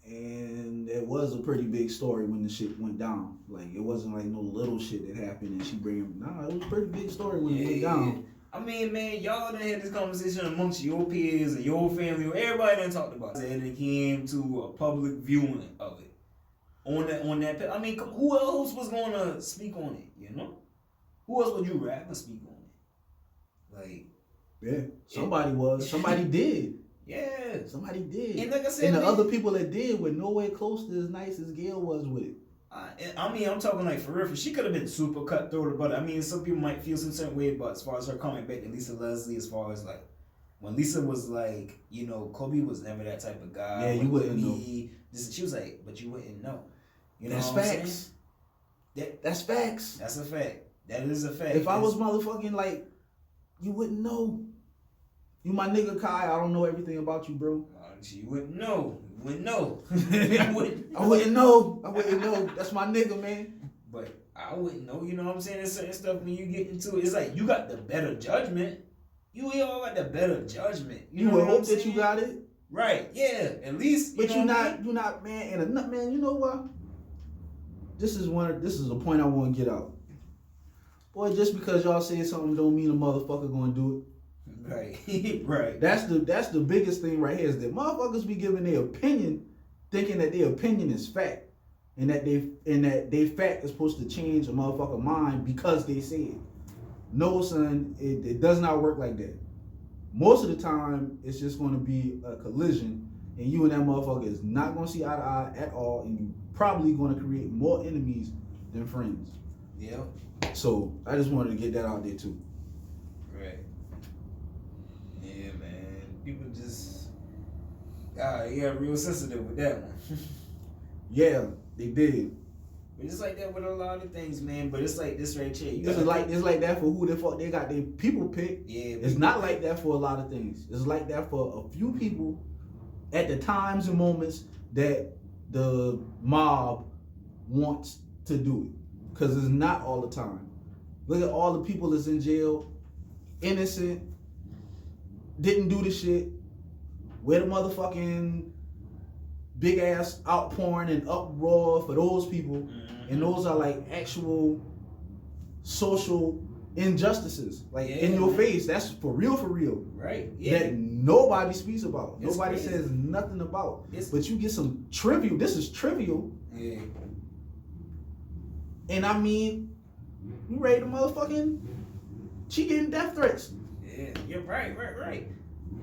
and it was a pretty big story when the shit went down. Like, it wasn't like no little shit that happened and she bring him. Nah, it was a pretty big story when it went down. I mean, man, y'all done had this conversation amongst your peers and your family. Everybody done talked about it. And it came to a public viewing of it. On that. I mean, who else was going to speak on it, you know? Who else would you rather speak on? Like, yeah, somebody did. Yeah, somebody did. And like I said, and the other people that did were nowhere close to as nice as Gayle was with it. I mean, I'm talking like for real. She could have been super cutthroat about it. I mean, some people might feel some certain way about as far as her coming back to Lisa Leslie, as far as like when Lisa was like, you know, Kobe was never that type of guy. Yeah, you wouldn't know. She was like, but you wouldn't know. You know, that's what facts. That's facts. That's a fact. That is a fact. If I was motherfucking like. You wouldn't know. You my nigga Kai, I don't know everything about you, bro. You wouldn't know. You wouldn't know. I wouldn't know. That's my nigga, man. But I wouldn't know. You know what I'm saying? There's certain stuff when you get into it, it's like you got the better judgment. You all got the better judgment. You would hope that you got it. Right? Yeah. At least. But you're not, man. And man, you know what? This is a point I want to get out. Boy, just because y'all say something don't mean a motherfucker gonna do it. Right. Right. That's the biggest thing right here is that motherfuckers be giving their opinion, thinking that their opinion is fact, and that they fact is supposed to change a motherfucker's mind because they say it. No, son, it does not work like that. Most of the time, it's just going to be a collision, and you and that motherfucker is not going to see eye to eye at all, and you probably going to create more enemies than friends. Yeah. So I just wanted to get that out there too. Right. Yeah, man. People just got real sensitive with that one. Yeah, they did. But it's like that with a lot of things, man. But it's like this right here. It's like that for who the fuck they got their people picked. Yeah. It's not like that for a lot of things. It's like that for a few people at the times and moments that the mob wants to do it. Because it's not all the time. Look at all the people that's in jail, innocent, didn't do the shit, where the motherfucking big ass outpouring and uproar for those people, and those are like actual social injustices, like in your face. That's for real. Right. Yeah. That nobody speaks about. It's nobody crazy. says nothing about. But you get some trivial. This is trivial. Yeah. And I mean, you ready to motherfucking? She getting death threats. Yeah. You're right.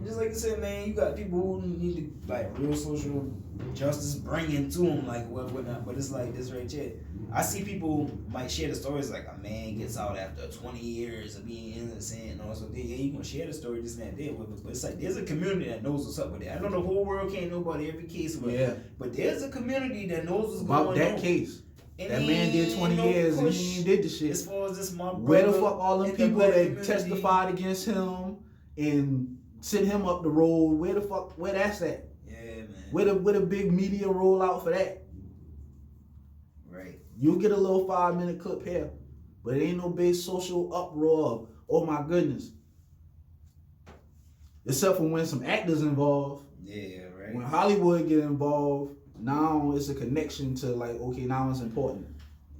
Just like I said, man, you got people who need to, like, real social justice bringing to them, like, whatnot. But it's like this right here. I see people might share the stories like a man gets out after 20 years of being innocent and all so. Yeah, you gonna share the story just that day with us. But it's like there's a community that knows what's up with that. I know the whole world can't know about every case, but there's a community that knows what's about going on. About that case. And that man did 20 years and he did the shit. As far as this, my brother, where the fuck all them people that community testified against him and sent him up the road? Where that's at? Yeah, man. Where the big media rollout for that? Right. You'll get a little 5-minute clip here, but it ain't no big social uproar of, oh my goodness. Except for when some actors involved. Yeah, right. When Hollywood get involved, now it's a connection to like, okay, now it's important.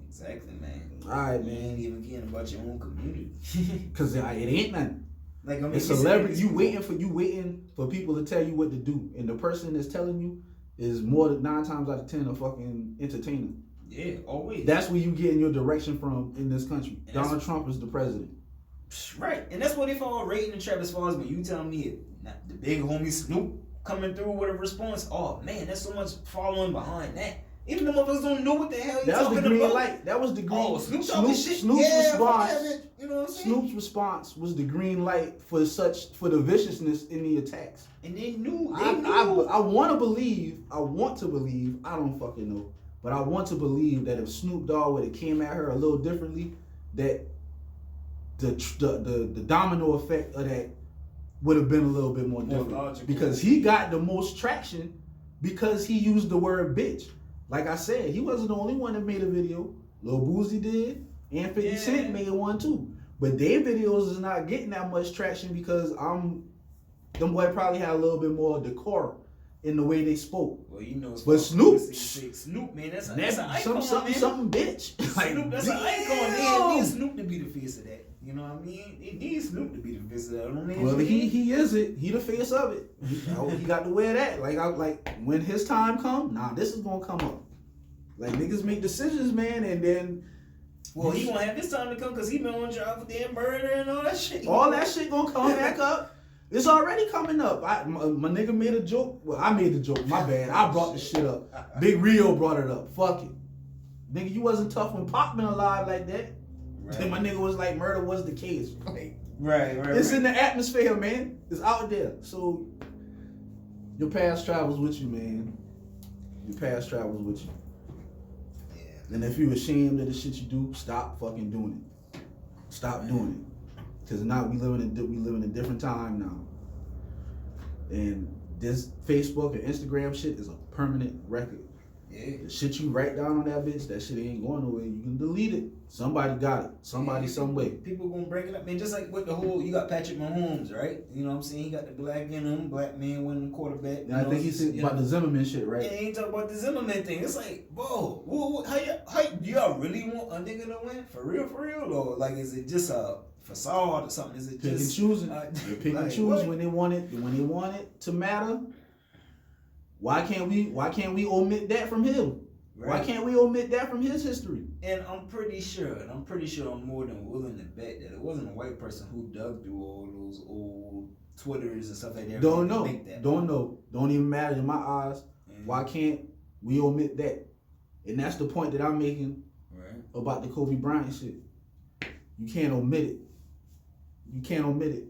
Exactly, man. All right, You man. ain't even caring about your own community. Cause it ain't nothing. Like, I mean, it's celebrity. You waiting for people to tell you what to do, and the person that's telling you is more than 9 times out of 10 a fucking entertainer. Yeah, always. That's where you getting your direction from in this country. And Donald Trump is the president. Right, and that's what they fall rating the trap as far as when you tell me the big homie Snoop coming through with a response. Oh man, there's so much following behind that. Even the motherfuckers don't know what the hell you talking about. That was the green light. That was the green. Oh, Snoop's response. You know what I'm saying? Snoop's response was the green light for the viciousness in the attacks. And they knew. I want to believe. I don't fucking know, but I want to believe that if Snoop Dogg would have came at her a little differently, that the domino effect of that would have been a little bit more different. Logical. Because he got the most traction because he used the word bitch. Like I said, he wasn't the only one that made a video. Lil Boosie did, and 50 Cent made one too. But their videos is not getting that much traction because them boy probably had a little bit more decor in the way they spoke. Well, you know, but Snoop, man, that's an icon, something bitch. Snoop, that's an icon. They need Snoop to be the face of that. You know what I mean? They need Snoop to be the face of that. Well, he is it. He the face of it. He got to wear that. Like when his time come, this is gonna come up. Like niggas make decisions, man, and then. Well, he gonna have his time to come because he been on trial for damn murder and all that shit. All that shit gonna come back up. It's already coming up. My nigga made a joke. Well, I made the joke. My bad. I brought the shit up. Big Rio brought it up. Fuck it. Nigga, you wasn't tough when Pac been alive like that. Right. And my nigga was like, murder was the case. Like, right. It's in the atmosphere, man. It's out there. So, your past travels with you, man. Your past travels with you. And if you're ashamed of the shit you do, stop fucking doing it. Stop doing it. Because now we live in a different time now. And this Facebook and Instagram shit is a permanent record. Yeah. The shit you write down on that bitch, that shit ain't going nowhere. You can delete it. Somebody got it. Somebody, some way. People gonna break it up, man. Just like with the whole, you got Patrick Mahomes, right? You know what I'm saying? He got the black in him, black man winning quarterback. And I think he said about the Zimmerman shit, right? And he ain't talking about the Zimmerman thing. It's like, whoa, how do y'all really want a nigga to win? For real? Or like, is it just a facade or something? Is it pick just and choosing? They pick and choose what? when they want it to matter. Why can't we omit that from him? Right. Why can't we omit that from his history? And I'm pretty sure I'm more than willing to bet that it wasn't a white person who dug through all those old Twitters and stuff like that. Don't even matter in my eyes. Why can't we omit that? And that's the point that I'm making about the Kobe Bryant shit. You can't omit it.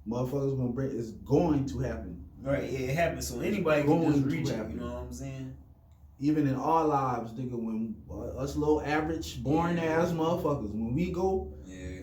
Motherfuckers gonna break. It's going to happen. Right, yeah, it happens. So anybody can just reach it. You know what I'm saying? Even in our lives, nigga, when us little average, boring ass motherfuckers, when we go,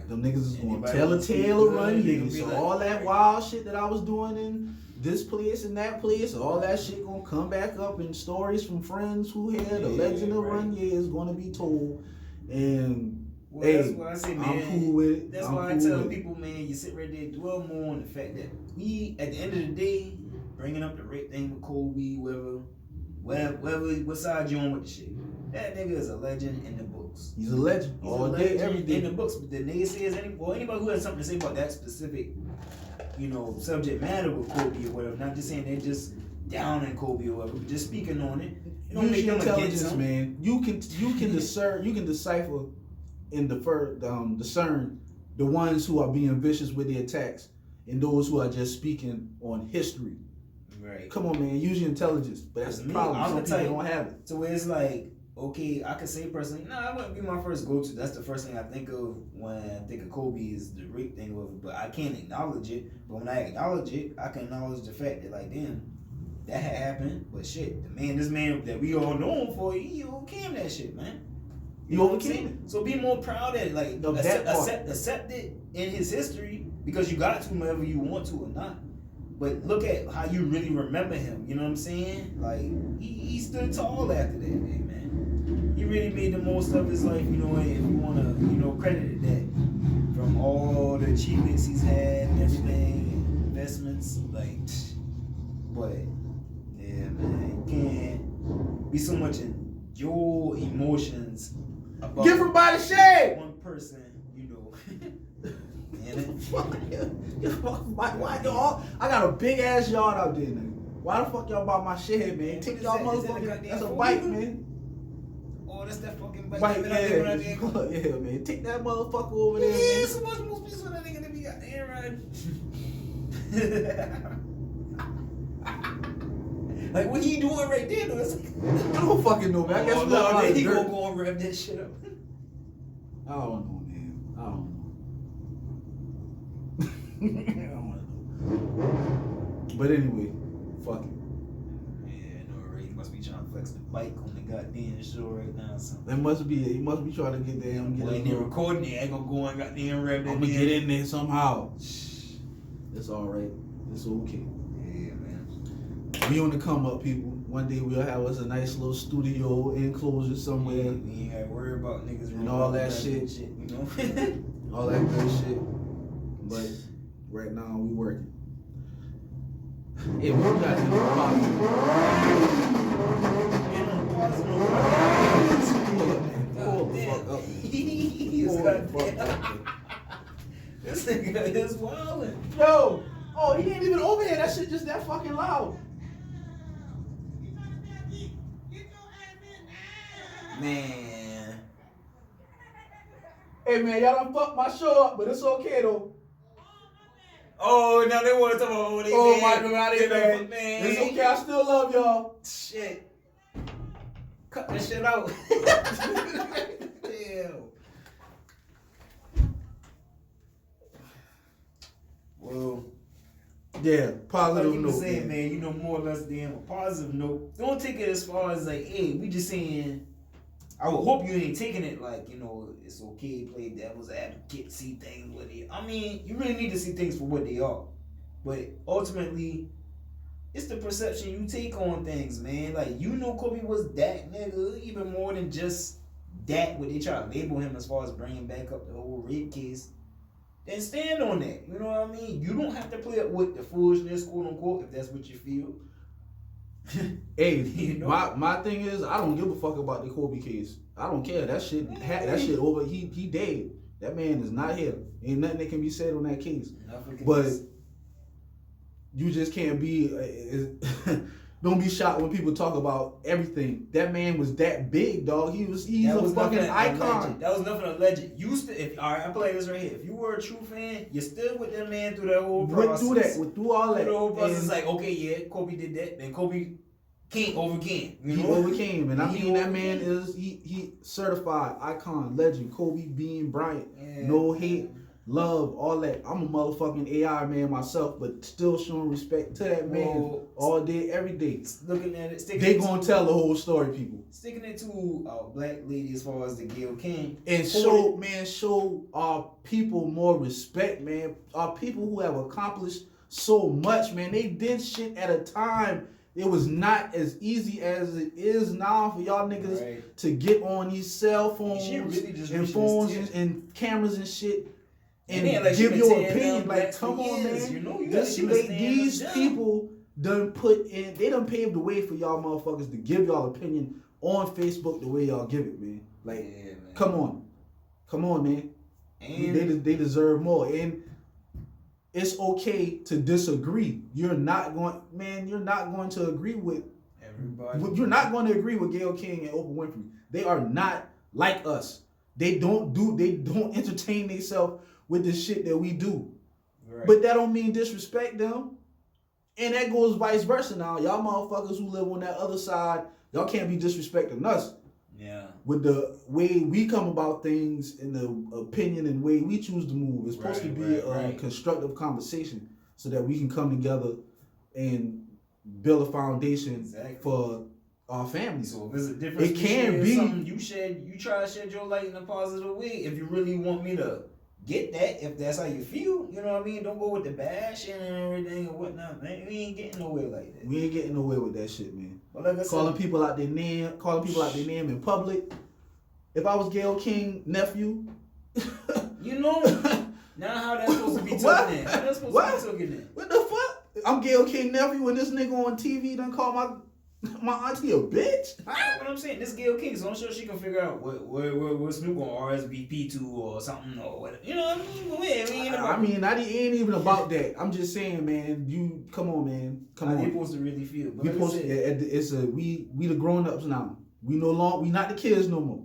them niggas is gonna tell a tale of run niggas. So like, all that wild shit that I was doing in this place and that place, all that shit gonna come back up in stories from friends who had the legend of Run is gonna be told. And hey, that's what I say, man. I'm cool with it. That's why I tell people, man, you sit right there, dwell more on the fact that we, at the end of the day, bringing up the rape thing with Kobe, whatever, what side you on with the shit. That nigga is a legend in the books. He's a legend. He's all day, every day in the books. But the naysayers, anybody who has something to say about that specific, subject matter with Kobe or whatever, not just saying they're just down in Kobe or whatever, but just speaking on it. You don't make them intelligence, man. You can discern, you can decipher and discern the ones who are being vicious with the attacks and those who are just speaking on history. Right. Come on, man. Use your intelligence. But that's the problem. Some people don't have it. So where it's like, okay, I could say personally, that wouldn't be my first go-to. That's the first thing I think of when I think of Kobe is the rape thing with it. But I can't acknowledge it. But when I acknowledge it, I can acknowledge the fact that, like, damn, that had happened. But shit, this man that we all know him for, he overcame that shit, man. You overcame it. So be more proud of it. Like, accept it in his history because you got to whenever you want to or not. But look at how you really remember him. You know what I'm saying? Like, he stood tall after that, man. He really made the most of his life, and if you want to, credit that from all the achievements he's had and everything, and investments, like, but, yeah, man, you can't be so much in your emotions about different by the shade. One person, Why y'all? I got a big ass yard out there, nigga. Why the fuck y'all bought my shit, man? Take y'all motherfucker. That's a bike, man. Oh, that's that fucking bike. Yeah, man. Take that motherfucker over there. Yeah, so much more space on that nigga than we got there, right? Like, what he doing right there, though? It's like, I don't fucking know, man. I guess he gonna go and rev that shit up. I don't know, man. I don't know. But anyway, fuck it. Yeah, no, Ray must be trying to flex the bike on the goddamn show right now. That must be it. He must be trying to get there and get in there recording it. I ain't gonna go and goddamn rev that. I'm gonna get in there somehow. It's all right. It's okay. Yeah, man. We on the come up, people. One day we'll have us a nice little studio enclosure somewhere. Yeah, we ain't gotta worry about niggas and all that shit. All that good shit. But right now we working. Hey, what you guys doing? Pull the fuck up. This nigga is wildin'. Yo! Oh, he ain't even over here. That shit just that fucking loud. Man. Hey man, y'all done fucked my show up, but it's okay though. Oh, now they want to talk about what they did. My God, man. It's okay, I still love y'all. Shit. Cut that shit out. Damn. Well, yeah, positive note. Saying, man, more or less damn a positive note. Don't take it as far as like, hey, we just saying. I would hope you ain't taking it like, it's okay to play devil's advocate, see things with it. I mean, you really need to see things for what they are. But ultimately, it's the perception you take on things, man. Like, you know Kobe was that nigga, even more than just that, what they try to label him as far as bringing back up the whole rape case. Then stand on that. You know what I mean? You don't have to play up with the foolishness, quote unquote, if that's what you feel. Hey, You know? my thing is, I don't give a fuck about the Kobe case. I don't care. That shit over. He dead. That man is not here. Ain't nothing that can be said on that case. But you just can't be. Don't be shocked when people talk about everything. That man was that big, dog. He's a fucking icon. That was nothing alleged. All right, I'm playing this right here. If you were a true fan, you stood with that man through that whole process. Went through all that. Through the whole process, like, okay, yeah, Kobe did that, then Kobe overcame. He overcame, and I mean that man is he certified icon, legend, Kobe Bean Bryant. Yeah, no hate, love, all that. I'm a motherfucking AI man myself, but still showing respect to that man all day, every day. Looking at it, they gonna tell the whole story, people. Sticking it to a black lady as far as the Gayle King. And show our people more respect, man. Our people who have accomplished so much, man. They did shit at a time. It was not as easy as it is now for y'all niggas to get on these cell phones and phones and cameras and shit and give your opinion. Like, come on, man. You know, these people done paved the way for y'all motherfuckers to give y'all opinion on Facebook the way y'all give it, man. Like, come on, man. And they deserve more. And it's okay to disagree. You're not going to agree with everybody. You're not going to agree with Gayle King and Oprah Winfrey. They are not like us. They don't entertain themselves with the shit that we do. Right. But that don't mean disrespect them. And that goes vice versa now. Y'all motherfuckers who live on that other side, y'all can't be disrespecting us. Yeah. With the way we come about things and the opinion and way we choose to move. It's supposed to be a constructive conversation so that we can come together and build a foundation for our families. So there's a difference. It can be something you try to shed your light in a positive way if you really want me to get that, if that's how you feel. You know what I mean? Don't go with the bashing and everything and whatnot, man. We ain't getting nowhere like that. We ain't getting nowhere with that shit, man. But like I said, calling people out their name in public. If I was Gayle King nephew, you know, now how that's supposed to be taken in? How that's supposed to be taken in? What the fuck? I'm Gayle King nephew and this nigga on TV done call my auntie a bitch? What I'm saying, this Gayle King, so I'm sure she can figure out what Snoop gonna RSVP to or something or whatever. You know what I mean? It ain't even about that. I'm just saying, man. Come on, man. Come on. They supposed to really feel. We the grown ups now. We not the kids no more.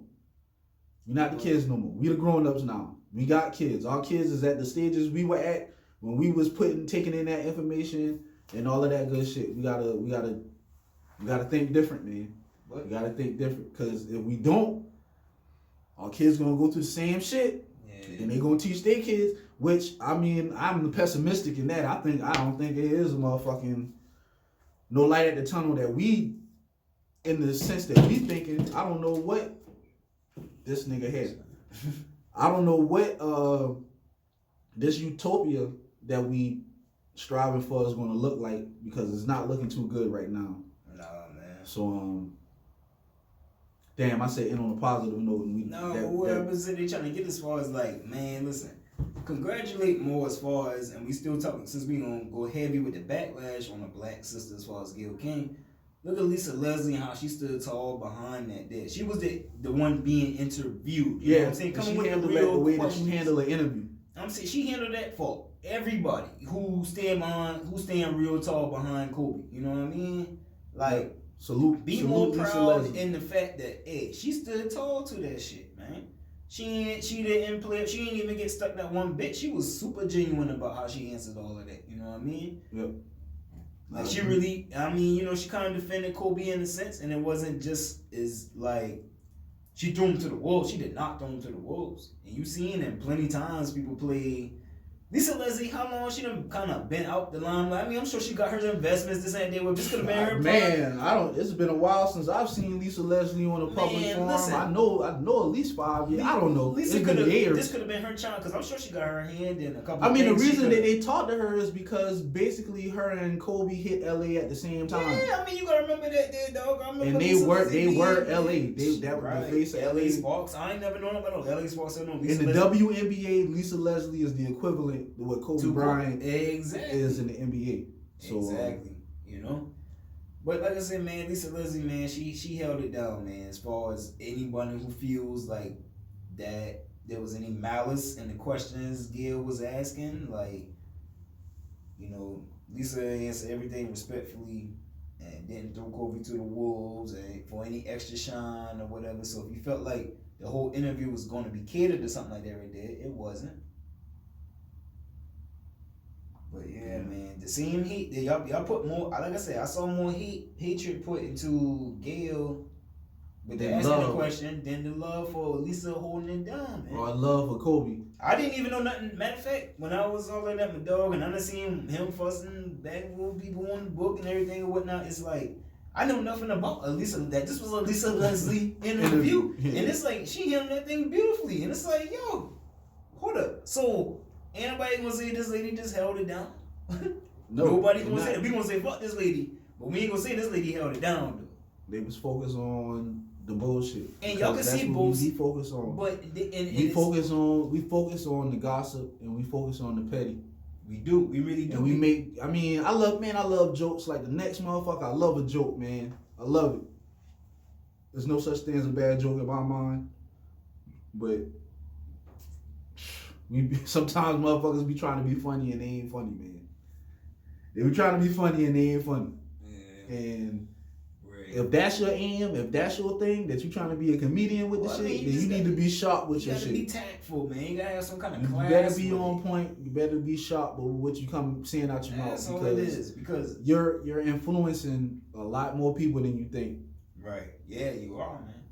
We not the kids no more. We the grown ups now. We got kids. Our kids is at the stages we were at when we was taking in that information and all of that good shit. We gotta think different, man. We gotta think different, because if we don't, our kids gonna go through the same shit, and they gonna teach their kids. Which, I mean, I'm pessimistic in that. I don't think there is a motherfucking no light at the tunnel that we, in the sense that we thinking. I don't know what this nigga had. I don't know what this utopia that we striving for is gonna look like, because it's not looking too good right now. So, damn, I said end on a positive note. They trying to get as far as like, man, listen, congratulate more as far as, and we still talking, since we gonna go heavy with the backlash on a black sister as far as Gayle King. Look at Lisa Leslie and how she stood tall behind that. She was the one being interviewed. You know what I'm saying? Coming with the real way that she handled the interview. I'm saying she handled that for everybody who stand real tall behind Kobe. You know what I mean? Like, be more proud in the fact that she stood tall to that shit, man. She didn't even get stuck that one bit. She was super genuine about how she answered all of that. You know what I mean? Yep. Like, she really, she kind of defended Kobe in a sense, and it wasn't just as like she threw him to the wolves. She did not throw him to the wolves. And you seen him plenty times people play Lisa Leslie, how long she done kind of been out the limelight? I mean, I'm sure she got her investments, this and that. Well, this could have been her. Man, it's been a while since I've seen Lisa Leslie on a public forum. Listen, I know at least 5 years. I don't know. Lisa this could have been her child because I'm sure she got her hand in a couple. I mean, the reason that they talked to her is because basically her and Kobe hit LA at the same time. Yeah, I mean, you gotta remember that, dog. I remember. And they were LA. That was the face of LA. Sparks. I ain't never known about no LA Sparks. In the WNBA, Lisa Leslie is the equivalent to what Kobe Bryant exactly is in the NBA. So, exactly, you know. But like I said, man, Lisa Leslie, man, she held it down, man. As far as anybody who feels like that there was any malice in the questions Gayle was asking, like, you know, Lisa answered everything respectfully and didn't throw Kobe to the wolves and for any extra shine or whatever. So if you felt like the whole interview was going to be catered to something like that, it wasn't. But yeah, man, the same heat that y'all put more. Like I said, I saw more hatred put into Gayle with the asking the question than the love for Lisa holding it down, man. Or love for Kobe. I didn't even know nothing. Matter of fact, when I was all in that my dog and I done seen him fussing back with people on the book and everything and whatnot, it's like I know nothing about Lisa. That this was a Lisa Leslie interview, and it's like she handled that thing beautifully, and it's like, yo, hold up, so. Anybody gonna say this lady just held it down? No, nobody gonna say that. We gonna say fuck this lady, but we ain't gonna say this lady held it down though. They was focused on the bullshit, and y'all can see both. We focus on, but we focus on the gossip and we focus on the petty. We do, we really do. And we make. I mean, I love jokes like the next motherfucker. I love a joke, man. I love it. There's no such thing as a bad joke in my mind, but. Sometimes motherfuckers be trying to be funny and they ain't funny, man. They be trying to be funny and they ain't funny. Yeah. And if that's your aim, if that's your thing, that you trying to be a comedian with the shit, then you need to be sharp with your shit. You gotta be tactful, man. You gotta have some kind of class. You better be on point. You better be sharp with what you come saying out your mouth. That's all it is. Because you're influencing a lot more people than you think. Right. Yeah, you are, man.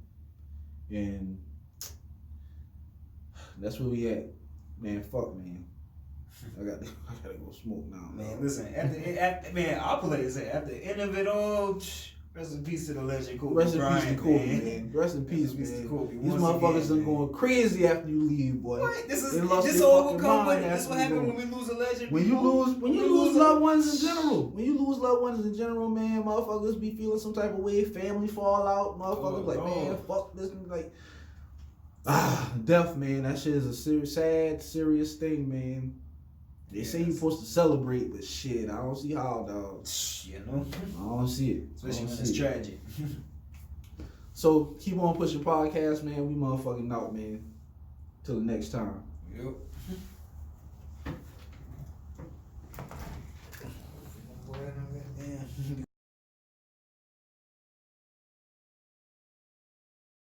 And that's where we at. Man, fuck, man. I gotta go smoke now. Man, listen, man, I'll play this. At the end of it all, rest in peace to the legend Kobe Rest in Bryant, peace to Kobe, man. Rest in peace, man. To Kobe. These motherfuckers are going crazy after you leave, boy. What? This all will come with it. This what happens when we lose a legend. When you lose loved ones in general, man, motherfuckers be feeling some type of way. Family fall out. Motherfuckers man, fuck this. Like, death, man. That shit is a serious thing, man. They say you're supposed to celebrate, but shit, I don't see how, dog. You know? I don't see it. Especially when it's tragic. So, keep on pushing podcast, man. We motherfucking out, man. Till the next time. Yep.